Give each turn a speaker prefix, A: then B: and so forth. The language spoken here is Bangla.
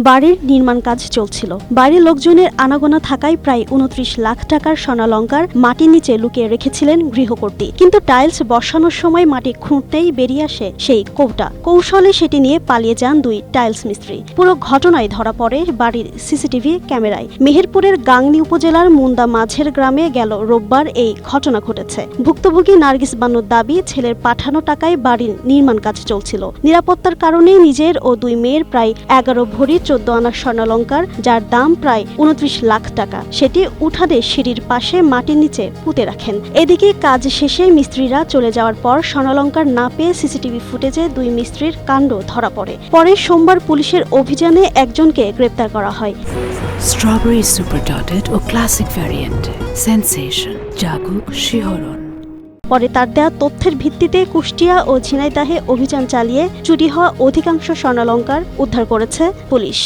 A: বাড়ির নির্মাণ কাজ চলছিল। বাড়ির লোকজনের আনাগোনা থাকায় প্রায় ২৯ লাখ টাকার স্বর্ণালংকার মাটির নিচে লুকিয়ে রেখেছিলেন গৃহকর্ত্রী। কিন্তু টাইলস বসানোর সময় মাটি খুঁড়তেই বেরিয়ে আসে সেই কৌটা। কৌশলে সেটি নিয়ে পালিয়ে যান দুই টাইলস মিস্ত্রি। পুরো ঘটনায় ধরা পড়ে বাড়ির সিসিটিভি ক্যামেরায়। মেহেরপুরের গাংনী উপজেলার মুন্দা মাঝের গ্রামে গেল রোববার এই ঘটনা ঘটেছে। ভুক্তভোগী নার্গিস বানুর দাবি, ছেলের পাঠানো টাকায় বাড়ির নির্মাণ কাজ চলছিল। নিরাপত্তার কারণে নিজের ও দুই মেয়ের প্রায় ১১ ভরি ১৪ আনা স্বর্ণালংকার, যার দাম প্রায় ২৯ লাখ টাকা, সেটি উঠানে সিঁড়ির পাশে মাটির নিচে পুঁতে রাখেন। এদিকে কাজ শেষে মিস্ত্রিরা চলে যাওয়ার পর স্বর্ণালংকার না পেয়ে সিসিটিভি ফুটেজে দুই মিস্ত্রির কাণ্ড ধরা পড়ে। পরে সোমবার পুলিশের অভিযানে একজনকে গ্রেপ্তার করা হয়।
B: স্ট্রবেরি সুপার ডটেড ও ক্লাসিক ভ্যারিয়েন্টে সেন্সেশন জাগুক শিহরণ।
A: পরে তার দেওয়া তথ্যের ভিত্তিতে কুষ্টিয়া ও ঝিনাইদহে অভিযান চালিয়ে চুরি হওয়া অধিকাংশ স্বর্ণালংকার উদ্ধার করেছে পুলিশ।